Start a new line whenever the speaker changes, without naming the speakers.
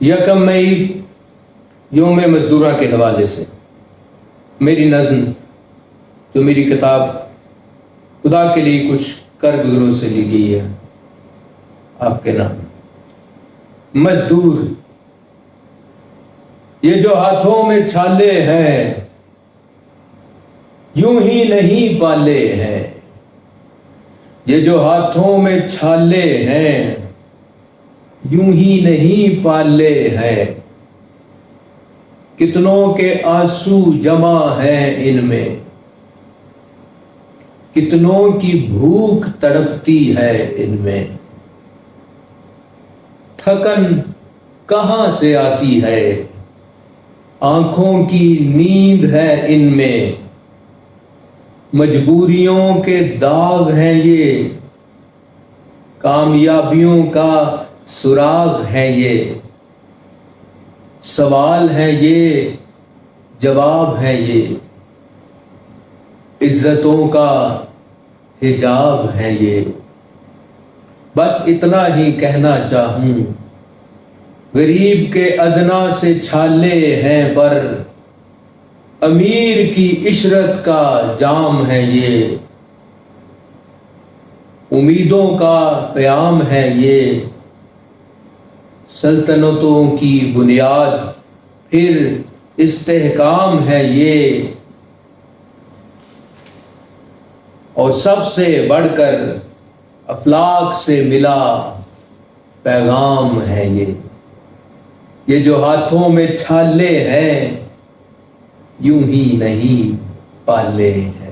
یکم مئی یوم مزدورہ کے حوالے سے میری نظم جو میری کتاب خدا کے لیے کچھ کر گزروں سے لی گئی ہے آپ کے نام. مزدور یہ جو ہاتھوں میں چھالے ہیں یوں ہی نہیں پالے ہیں. یہ جو ہاتھوں میں چھالے ہیں یوں ہی نہیں پالے ہیں. کتنوں کے آنسو جمع ہیں ان میں، کتنوں کی بھوک تڑپتی ہے ان میں. تھکن کہاں سے آتی ہے، آنکھوں کی نیند ہے ان میں. مجبوریوں کے داغ ہیں یہ، کامیابیوں کا سراغ ہے یہ. سوال ہے یہ، جواب ہے یہ، عزتوں کا حجاب ہے یہ. بس اتنا ہی کہنا چاہوں، غریب کے ادنا سے چھالے ہیں پر امیر کی عشرت کا جام ہے یہ. امیدوں کا پیام ہے یہ، سلطنتوں کی بنیاد پھر استحکام ہے یہ. اور سب سے بڑھ کر افلاک سے ملا پیغام ہے یہ. یہ جو ہاتھوں میں چھالے ہیں یوں ہی نہیں پالے ہیں.